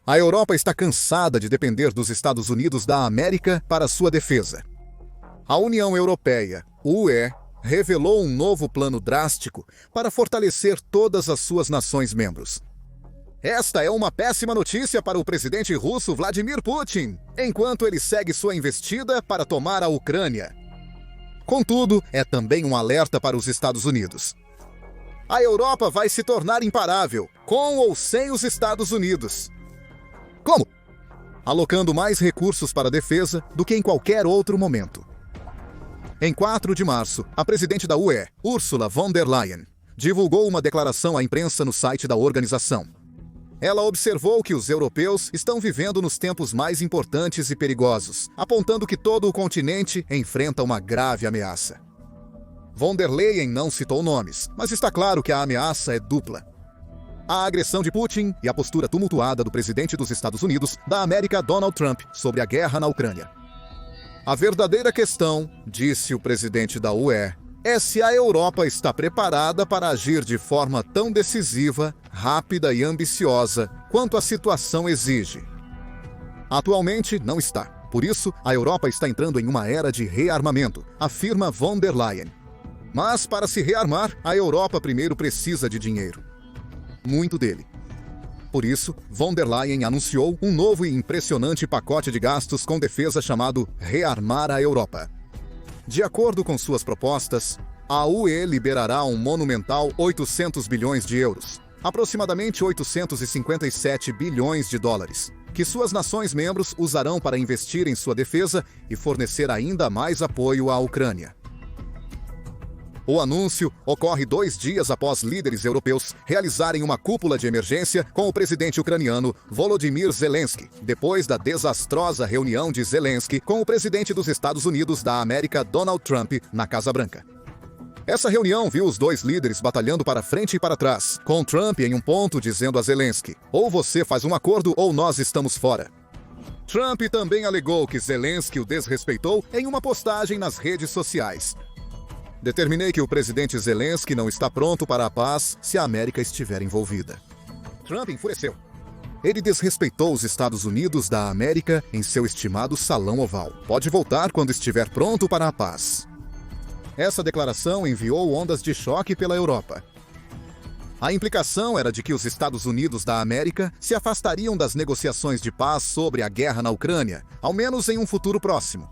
A Europa está cansada de depender dos Estados Unidos da América para sua defesa. A União Europeia, UE, revelou um novo plano drástico para fortalecer todas as suas nações membros. Esta é uma péssima notícia para o presidente russo Vladimir Putin, enquanto ele segue sua investida para tomar a Ucrânia. Contudo, é também um alerta para os Estados Unidos. A Europa vai se tornar imparável, com ou sem os Estados Unidos. Como? Alocando mais recursos para a defesa do que em qualquer outro momento. Em 4 de março, a presidente da UE, Ursula von der Leyen, divulgou uma declaração à imprensa no site da organização. Ela observou que os europeus estão vivendo nos tempos mais importantes e perigosos, apontando que todo o continente enfrenta uma grave ameaça. Von der Leyen não citou nomes, mas está claro que a ameaça é dupla. A agressão de Putin e a postura tumultuada do presidente dos Estados Unidos da América, Donald Trump, sobre a guerra na Ucrânia. A verdadeira questão, disse o presidente da UE, é se a Europa está preparada para agir de forma tão decisiva, rápida e ambiciosa quanto a situação exige. Atualmente, não está. Por isso, a Europa está entrando em uma era de rearmamento, afirma von der Leyen. Mas, para se rearmar, a Europa primeiro precisa de dinheiro. Muito dele. Por isso, von der Leyen anunciou um novo e impressionante pacote de gastos com defesa chamado Rearmar a Europa. De acordo com suas propostas, a UE liberará um monumental 800 bilhões de euros, aproximadamente 857 bilhões de dólares, que suas nações membros usarão para investir em sua defesa e fornecer ainda mais apoio à Ucrânia. O anúncio ocorre 2 dias após líderes europeus realizarem uma cúpula de emergência com o presidente ucraniano Volodymyr Zelensky, depois da desastrosa reunião de Zelensky com o presidente dos Estados Unidos da América, Donald Trump, na Casa Branca. Essa reunião viu os 2 líderes batalhando para frente e para trás, com Trump em um ponto dizendo a Zelensky: ou você faz um acordo ou nós estamos fora. Trump também alegou que Zelensky o desrespeitou em uma postagem nas redes sociais. Determinei que o presidente Zelensky não está pronto para a paz se a América estiver envolvida. Trump enfureceu. Ele desrespeitou os Estados Unidos da América em seu estimado Salão Oval. Pode voltar quando estiver pronto para a paz. Essa declaração enviou ondas de choque pela Europa. A implicação era de que os Estados Unidos da América se afastariam das negociações de paz sobre a guerra na Ucrânia, ao menos em um futuro próximo.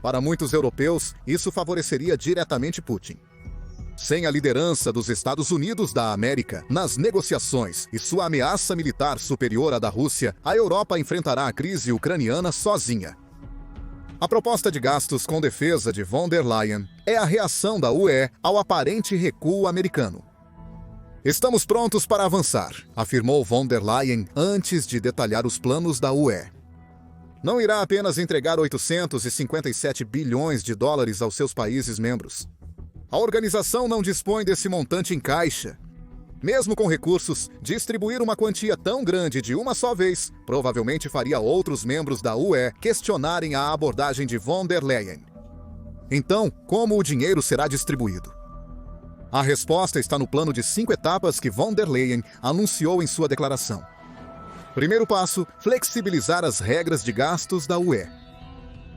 Para muitos europeus, isso favoreceria diretamente Putin. Sem a liderança dos Estados Unidos da América nas negociações e sua ameaça militar superior à da Rússia, a Europa enfrentará a crise ucraniana sozinha. A proposta de gastos com defesa de von der Leyen é a reação da UE ao aparente recuo americano. Estamos prontos para avançar, afirmou von der Leyen antes de detalhar os planos da UE. Não irá apenas entregar 857 bilhões de dólares aos seus países membros. A organização não dispõe desse montante em caixa. Mesmo com recursos, distribuir uma quantia tão grande de uma só vez provavelmente faria outros membros da UE questionarem a abordagem de von der Leyen. Então, como o dinheiro será distribuído? A resposta está no plano de 5 etapas que von der Leyen anunciou em sua declaração. Primeiro passo, flexibilizar as regras de gastos da UE.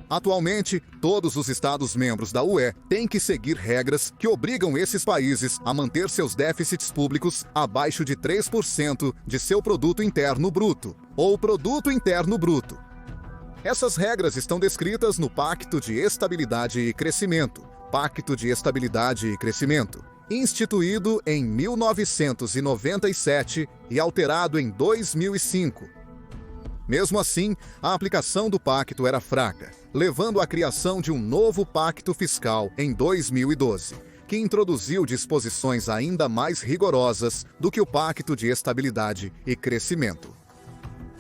Atualmente, todos os Estados-membros da UE têm que seguir regras que obrigam esses países a manter seus déficits públicos abaixo de 3% de seu produto interno bruto, ou produto interno bruto. Essas regras estão descritas no Pacto de Estabilidade e Crescimento, Pacto de Estabilidade e Crescimento, instituído em 1997 e alterado em 2005. Mesmo assim, a aplicação do pacto era fraca, levando à criação de um novo pacto fiscal em 2012, que introduziu disposições ainda mais rigorosas do que o Pacto de Estabilidade e Crescimento.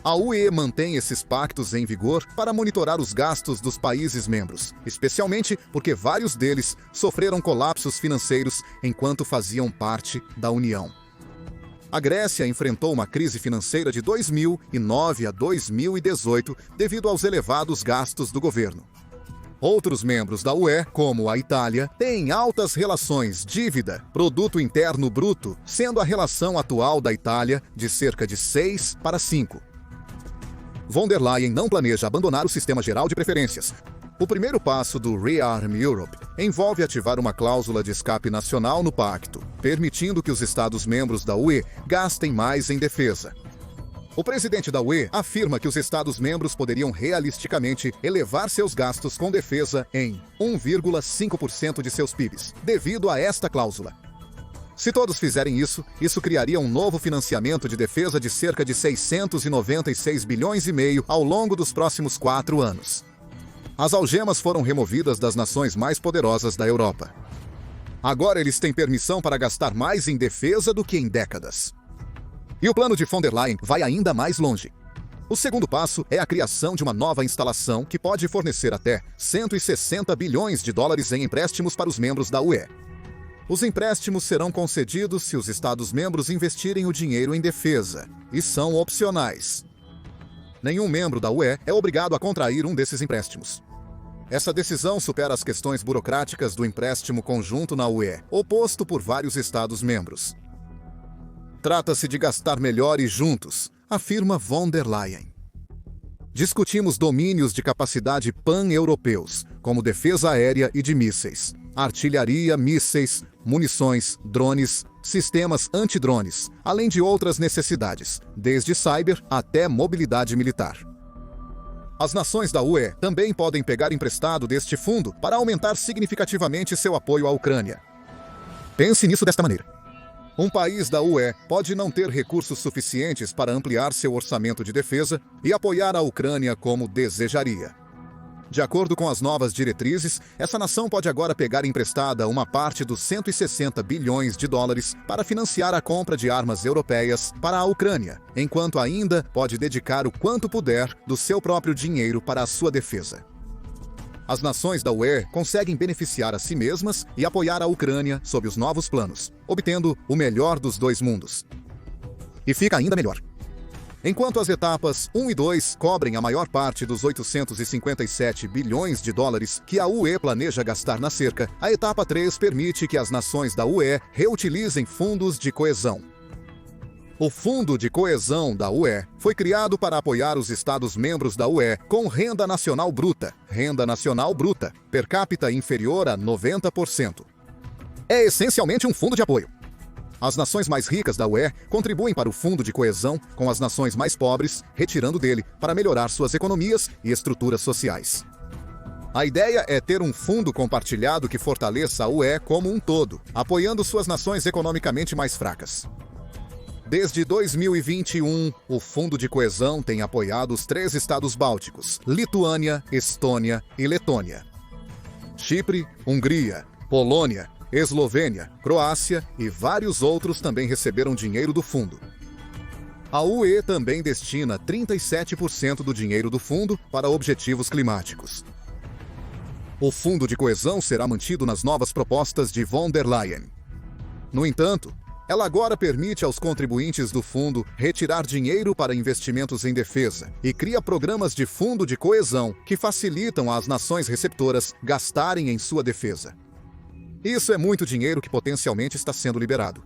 A UE mantém esses pactos em vigor para monitorar os gastos dos países membros, especialmente porque vários deles sofreram colapsos financeiros enquanto faziam parte da União. A Grécia enfrentou uma crise financeira de 2009 a 2018 devido aos elevados gastos do governo. Outros membros da UE, como a Itália, têm altas relações dívida-produto interno bruto, sendo a relação atual da Itália de cerca de 6 para 5. Von der Leyen não planeja abandonar o sistema geral de preferências. O primeiro passo do Rearm Europe envolve ativar uma cláusula de escape nacional no pacto, permitindo que os Estados-membros da UE gastem mais em defesa. O presidente da UE afirma que os Estados-membros poderiam realisticamente elevar seus gastos com defesa em 1,5% de seus PIBs, devido a esta cláusula. Se todos fizerem isso criaria um novo financiamento de defesa de cerca de 696 bilhões e meio ao longo dos próximos 4 anos. As algemas foram removidas das nações mais poderosas da Europa. Agora eles têm permissão para gastar mais em defesa do que em décadas. E o plano de von der Leyen vai ainda mais longe. O segundo passo é a criação de uma nova instalação que pode fornecer até 160 bilhões de dólares em empréstimos para os membros da UE. Os empréstimos serão concedidos se os Estados-membros investirem o dinheiro em defesa, e são opcionais. Nenhum membro da UE é obrigado a contrair um desses empréstimos. Essa decisão supera as questões burocráticas do empréstimo conjunto na UE, oposto por vários Estados-membros. Trata-se de gastar melhor e juntos, afirma von der Leyen. Discutimos domínios de capacidade pan-europeus, como defesa aérea e de mísseis, artilharia, mísseis, munições, drones, sistemas antidrones, além de outras necessidades, desde cyber até mobilidade militar. As nações da UE também podem pegar emprestado deste fundo para aumentar significativamente seu apoio à Ucrânia. Pense nisso desta maneira. Um país da UE pode não ter recursos suficientes para ampliar seu orçamento de defesa e apoiar a Ucrânia como desejaria. De acordo com as novas diretrizes, essa nação pode agora pegar emprestada uma parte dos 160 bilhões de dólares para financiar a compra de armas europeias para a Ucrânia, enquanto ainda pode dedicar o quanto puder do seu próprio dinheiro para a sua defesa. As nações da UE conseguem beneficiar a si mesmas e apoiar a Ucrânia sob os novos planos, obtendo o melhor dos dois mundos. E fica ainda melhor. Enquanto as etapas 1 e 2 cobrem a maior parte dos 857 bilhões de dólares que a UE planeja gastar na cerca, a etapa 3 permite que as nações da UE reutilizem fundos de coesão. O Fundo de Coesão da UE foi criado para apoiar os Estados-membros da UE com renda nacional bruta per capita inferior a 90%. É essencialmente um fundo de apoio. As nações mais ricas da UE contribuem para o Fundo de Coesão com as nações mais pobres, retirando dele para melhorar suas economias e estruturas sociais. A ideia é ter um fundo compartilhado que fortaleça a UE como um todo, apoiando suas nações economicamente mais fracas. Desde 2021, o Fundo de Coesão tem apoiado os 3 estados bálticos, Lituânia, Estônia e Letônia. Chipre, Hungria, Polônia, Eslovênia, Croácia e vários outros também receberam dinheiro do fundo. A UE também destina 37% do dinheiro do fundo para objetivos climáticos. O Fundo de Coesão será mantido nas novas propostas de von der Leyen. No entanto, ela agora permite aos contribuintes do fundo retirar dinheiro para investimentos em defesa e cria programas de fundo de coesão que facilitam às nações receptoras gastarem em sua defesa. Isso é muito dinheiro que potencialmente está sendo liberado.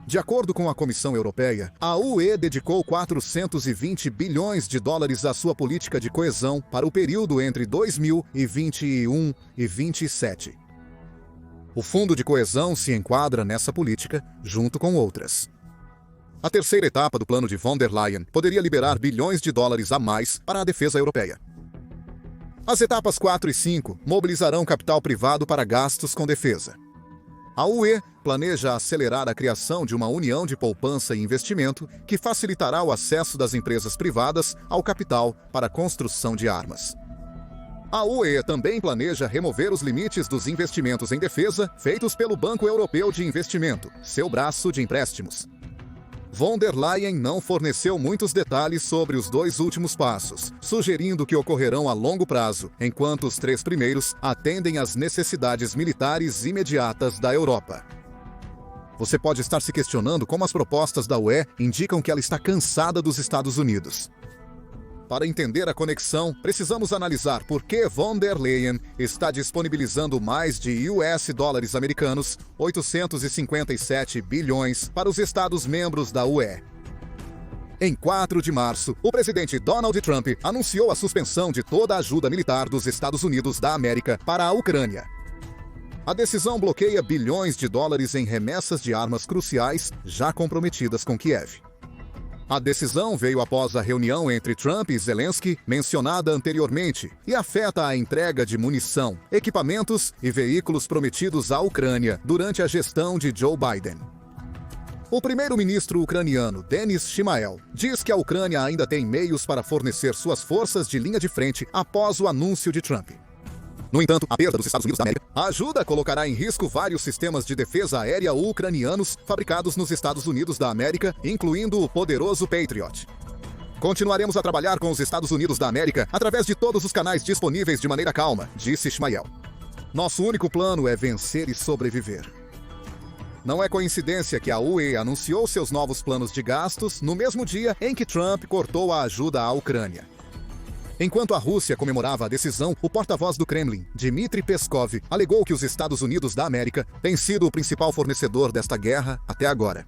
De acordo com a Comissão Europeia, a UE dedicou 420 bilhões de dólares à sua política de coesão para o período entre 2021 e 2027. O Fundo de Coesão se enquadra nessa política, junto com outras. A terceira etapa do plano de von der Leyen poderia liberar bilhões de dólares a mais para a defesa europeia. As etapas 4 e 5 mobilizarão capital privado para gastos com defesa. A UE planeja acelerar a criação de uma união de poupança e investimento que facilitará o acesso das empresas privadas ao capital para a construção de armas. A UE também planeja remover os limites dos investimentos em defesa feitos pelo Banco Europeu de Investimento, seu braço de empréstimos. Von der Leyen não forneceu muitos detalhes sobre os 2 últimos passos, sugerindo que ocorrerão a longo prazo, enquanto os 3 primeiros atendem às necessidades militares imediatas da Europa. Você pode estar se questionando como as propostas da UE indicam que ela está cansada dos Estados Unidos. Para entender a conexão, precisamos analisar por que von der Leyen está disponibilizando mais de dólares americanos, 857 bilhões, para os Estados-membros da UE. Em 4 de março, o presidente Donald Trump anunciou a suspensão de toda a ajuda militar dos Estados Unidos da América para a Ucrânia. A decisão bloqueia bilhões de dólares em remessas de armas cruciais já comprometidas com Kiev. A decisão veio após a reunião entre Trump e Zelensky, mencionada anteriormente, e afeta a entrega de munição, equipamentos e veículos prometidos à Ucrânia durante a gestão de Joe Biden. O primeiro-ministro ucraniano, Denis Shmyhal, diz que a Ucrânia ainda tem meios para fornecer suas forças de linha de frente após o anúncio de Trump. No entanto, a perda dos Estados Unidos da América, a ajuda colocará em risco vários sistemas de defesa aérea ucranianos fabricados nos Estados Unidos da América, incluindo o poderoso Patriot. Continuaremos a trabalhar com os Estados Unidos da América através de todos os canais disponíveis de maneira calma, disse Shmyhal. Nosso único plano é vencer e sobreviver. Não é coincidência que a UE anunciou seus novos planos de gastos no mesmo dia em que Trump cortou a ajuda à Ucrânia. Enquanto a Rússia comemorava a decisão, o porta-voz do Kremlin, Dmitry Peskov, alegou que os Estados Unidos da América têm sido o principal fornecedor desta guerra até agora.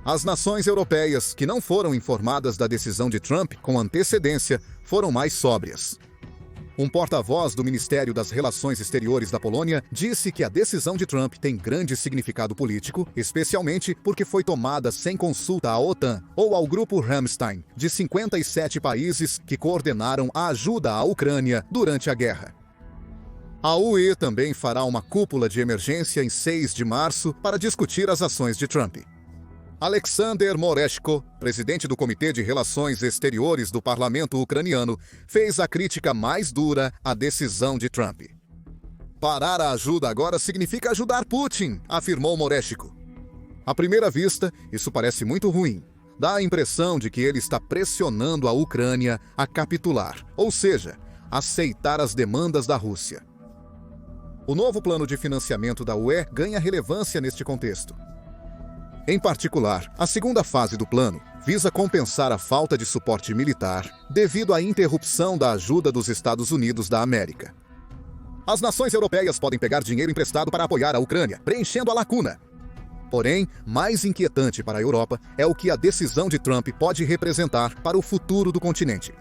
As nações europeias, que não foram informadas da decisão de Trump com antecedência, foram mais sóbrias. Um porta-voz do Ministério das Relações Exteriores da Polônia disse que a decisão de Trump tem grande significado político, especialmente porque foi tomada sem consulta à OTAN ou ao Grupo Ramstein, de 57 países que coordenaram a ajuda à Ucrânia durante a guerra. A UE também fará uma cúpula de emergência em 6 de março para discutir as ações de Trump. Alexander Moreshko, presidente do Comitê de Relações Exteriores do Parlamento ucraniano, fez a crítica mais dura à decisão de Trump. Parar a ajuda agora significa ajudar Putin, afirmou Moreshko. À primeira vista, isso parece muito ruim. Dá a impressão de que ele está pressionando a Ucrânia a capitular, ou seja, aceitar as demandas da Rússia. O novo plano de financiamento da UE ganha relevância neste contexto. Em particular, a segunda fase do plano visa compensar a falta de suporte militar devido à interrupção da ajuda dos Estados Unidos da América. As nações europeias podem pegar dinheiro emprestado para apoiar a Ucrânia, preenchendo a lacuna. Porém, mais inquietante para a Europa é o que a decisão de Trump pode representar para o futuro do continente.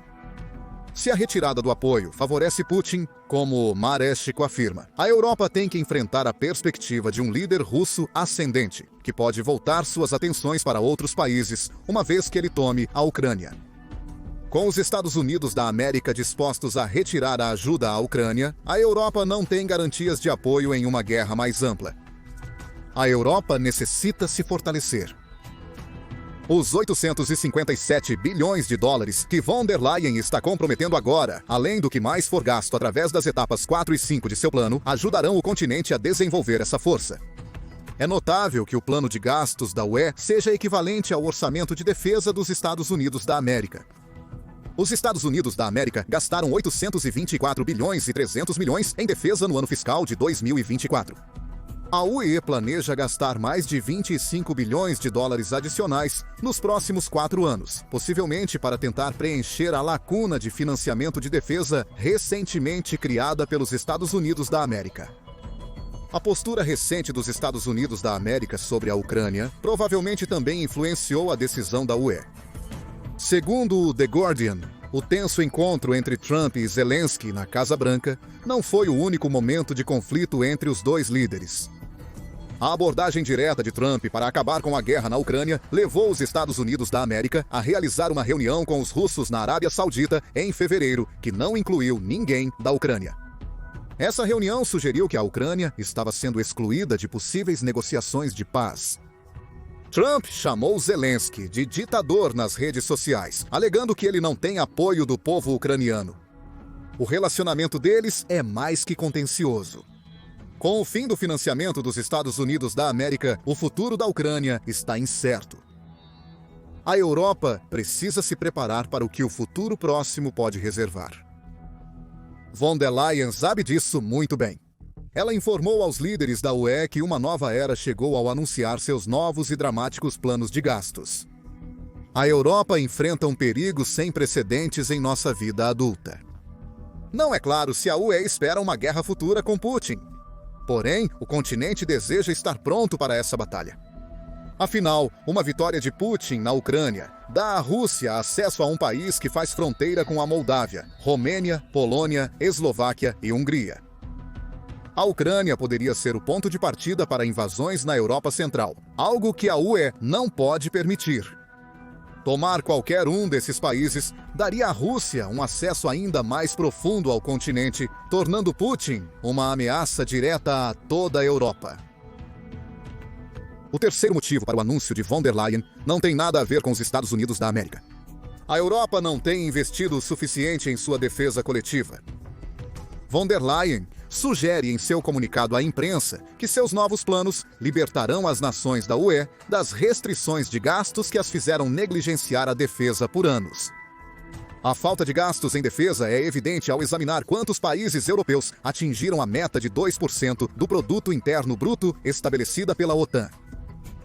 Se a retirada do apoio favorece Putin, como Moreshko afirma, a Europa tem que enfrentar a perspectiva de um líder russo ascendente, que pode voltar suas atenções para outros países, uma vez que ele tome a Ucrânia. Com os Estados Unidos da América dispostos a retirar a ajuda à Ucrânia, a Europa não tem garantias de apoio em uma guerra mais ampla. A Europa necessita se fortalecer. Os 857 bilhões de dólares que von der Leyen está comprometendo agora, além do que mais for gasto através das etapas 4 e 5 de seu plano, ajudarão o continente a desenvolver essa força. É notável que o plano de gastos da UE seja equivalente ao orçamento de defesa dos Estados Unidos da América. Os Estados Unidos da América gastaram 824 bilhões e 300 milhões em defesa no ano fiscal de 2024. A UE planeja gastar mais de 25 bilhões de dólares adicionais nos próximos 4 anos, possivelmente para tentar preencher a lacuna de financiamento de defesa recentemente criada pelos Estados Unidos da América. A postura recente dos Estados Unidos da América sobre a Ucrânia provavelmente também influenciou a decisão da UE. Segundo o The Guardian, o tenso encontro entre Trump e Zelensky na Casa Branca não foi o único momento de conflito entre os dois líderes. A abordagem direta de Trump para acabar com a guerra na Ucrânia levou os Estados Unidos da América a realizar uma reunião com os russos na Arábia Saudita em fevereiro, que não incluiu ninguém da Ucrânia. Essa reunião sugeriu que a Ucrânia estava sendo excluída de possíveis negociações de paz. Trump chamou Zelensky de ditador nas redes sociais, alegando que ele não tem apoio do povo ucraniano. O relacionamento deles é mais que contencioso. Com o fim do financiamento dos Estados Unidos da América, o futuro da Ucrânia está incerto. A Europa precisa se preparar para o que o futuro próximo pode reservar. Von der Leyen sabe disso muito bem. Ela informou aos líderes da UE que uma nova era chegou ao anunciar seus novos e dramáticos planos de gastos. A Europa enfrenta um perigo sem precedentes em nossa vida adulta. Não é claro se a UE espera uma guerra futura com Putin. Porém, o continente deseja estar pronto para essa batalha. Afinal, uma vitória de Putin na Ucrânia dá à Rússia acesso a um país que faz fronteira com a Moldávia, Romênia, Polônia, Eslováquia e Hungria. A Ucrânia poderia ser o ponto de partida para invasões na Europa Central, algo que a UE não pode permitir. Tomar qualquer um desses países daria à Rússia um acesso ainda mais profundo ao continente, tornando Putin uma ameaça direta a toda a Europa. O terceiro motivo para o anúncio de von der Leyen não tem nada a ver com os Estados Unidos da América. A Europa não tem investido o suficiente em sua defesa coletiva. Von der Leyen sugere em seu comunicado à imprensa que seus novos planos libertarão as nações da UE das restrições de gastos que as fizeram negligenciar a defesa por anos. A falta de gastos em defesa é evidente ao examinar quantos países europeus atingiram a meta de 2% do produto interno bruto estabelecida pela OTAN.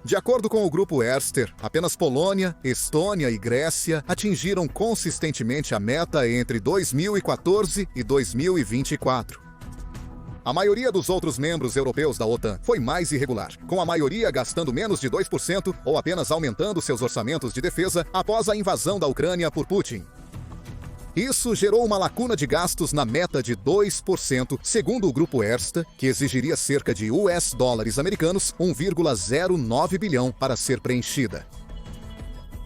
De acordo com o grupo Erster, apenas Polônia, Estônia e Grécia atingiram consistentemente a meta entre 2014 e 2024. A maioria dos outros membros europeus da OTAN foi mais irregular, com a maioria gastando menos de 2% ou apenas aumentando seus orçamentos de defesa após a invasão da Ucrânia por Putin. Isso gerou uma lacuna de gastos na meta de 2%, segundo o grupo Erste, que exigiria cerca de US$ americanos 1,09 bilhão para ser preenchida.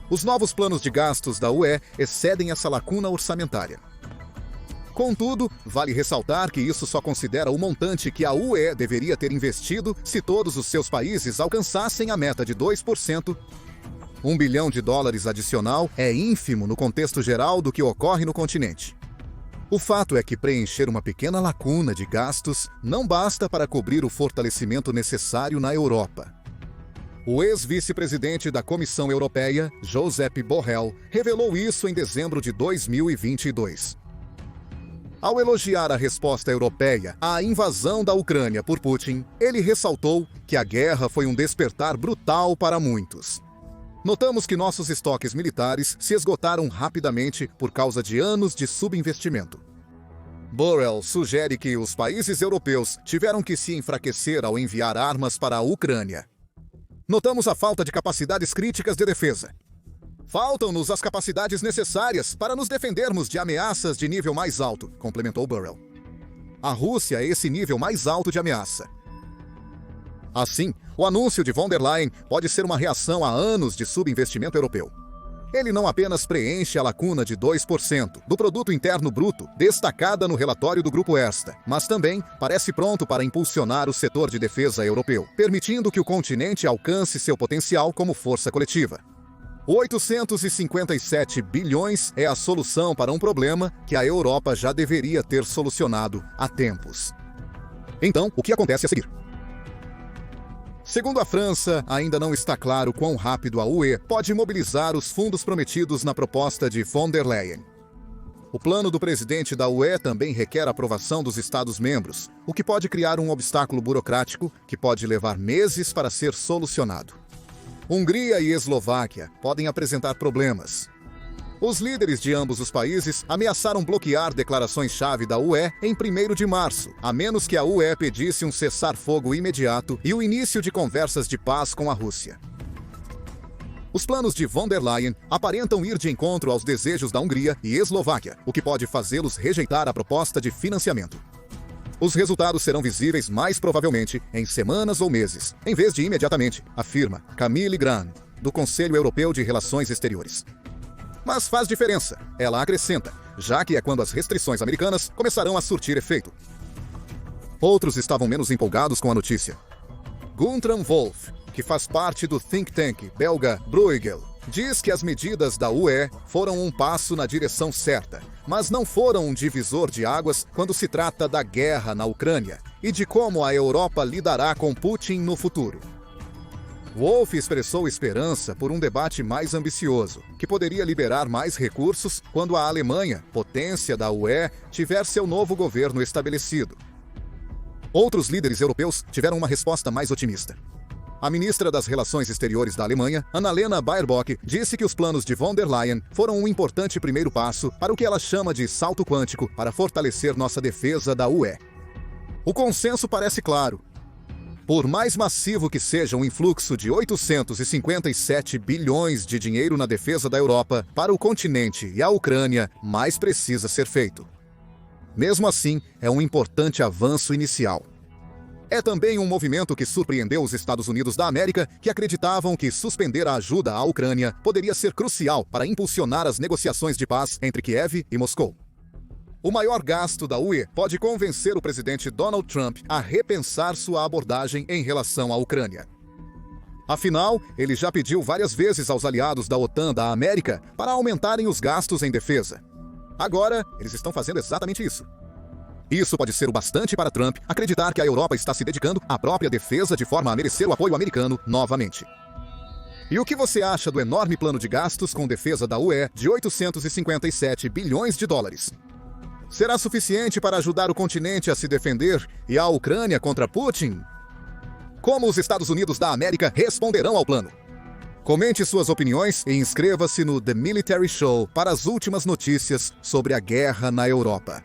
Os novos planos de gastos da UE excedem essa lacuna orçamentária. Contudo, vale ressaltar que isso só considera o montante que a UE deveria ter investido se todos os seus países alcançassem a meta de 2%. $1 bilhão adicional é ínfimo no contexto geral do que ocorre no continente. O fato é que preencher uma pequena lacuna de gastos não basta para cobrir o fortalecimento necessário na Europa. O ex-vice-presidente da Comissão Europeia, Josep Borrell, revelou isso em dezembro de 2022. Ao elogiar a resposta europeia à invasão da Ucrânia por Putin, ele ressaltou que a guerra foi um despertar brutal para muitos. Notamos que nossos estoques militares se esgotaram rapidamente por causa de anos de subinvestimento. Borrell sugere que os países europeus tiveram que se enfraquecer ao enviar armas para a Ucrânia. Notamos a falta de capacidades críticas de defesa. Faltam-nos as capacidades necessárias para nos defendermos de ameaças de nível mais alto, complementou Borrell. A Rússia é esse nível mais alto de ameaça. Assim, o anúncio de von der Leyen pode ser uma reação a anos de subinvestimento europeu. Ele não apenas preenche a lacuna de 2% do produto interno bruto, destacada no relatório do Grupo Erste, mas também parece pronto para impulsionar o setor de defesa europeu, permitindo que o continente alcance seu potencial como força coletiva. 857 bilhões é a solução para um problema que a Europa já deveria ter solucionado há tempos. Então, o que acontece a seguir? Segundo a França, ainda não está claro quão rápido a UE pode mobilizar os fundos prometidos na proposta de von der Leyen. O plano do presidente da UE também requer a aprovação dos Estados-membros, o que pode criar um obstáculo burocrático que pode levar meses para ser solucionado. Hungria e Eslováquia podem apresentar problemas. Os líderes de ambos os países ameaçaram bloquear declarações-chave da UE em 1º de março, a menos que a UE pedisse um cessar-fogo imediato e o início de conversas de paz com a Rússia. Os planos de von der Leyen aparentam ir de encontro aos desejos da Hungria e Eslováquia, o que pode fazê-los rejeitar a proposta de financiamento. Os resultados serão visíveis mais provavelmente em semanas ou meses, em vez de imediatamente, afirma Camille Gran, do Conselho Europeu de Relações Exteriores. Mas faz diferença, ela acrescenta, já que é quando as restrições americanas começarão a surtir efeito. Outros estavam menos empolgados com a notícia. Guntram Wolff, que faz parte do think tank belga Bruegel, diz que as medidas da UE foram um passo na direção certa, mas não foram um divisor de águas quando se trata da guerra na Ucrânia e de como a Europa lidará com Putin no futuro. Wolff expressou esperança por um debate mais ambicioso, que poderia liberar mais recursos quando a Alemanha, potência da UE, tiver seu novo governo estabelecido. Outros líderes europeus tiveram uma resposta mais otimista. A ministra das Relações Exteriores da Alemanha, Annalena Baerbock, disse que os planos de von der Leyen foram um importante primeiro passo para o que ela chama de salto quântico para fortalecer nossa defesa da UE. O consenso parece claro. Por mais massivo que seja o influxo de 857 bilhões de dinheiro na defesa da Europa para o continente e a Ucrânia, mais precisa ser feito. Mesmo assim, é um importante avanço inicial. É também um movimento que surpreendeu os Estados Unidos da América, que acreditavam que suspender a ajuda à Ucrânia poderia ser crucial para impulsionar as negociações de paz entre Kiev e Moscou. O maior gasto da UE pode convencer o presidente Donald Trump a repensar sua abordagem em relação à Ucrânia. Afinal, ele já pediu várias vezes aos aliados da OTAN da América para aumentarem os gastos em defesa. Agora, eles estão fazendo exatamente isso. Isso pode ser o bastante para Trump acreditar que a Europa está se dedicando à própria defesa de forma a merecer o apoio americano novamente. E o que você acha do enorme plano de gastos com defesa da UE de 857 bilhões de dólares? Será suficiente para ajudar o continente a se defender e a Ucrânia contra Putin? Como os Estados Unidos da América responderão ao plano? Comente suas opiniões e inscreva-se no The Military Show para as últimas notícias sobre a guerra na Europa.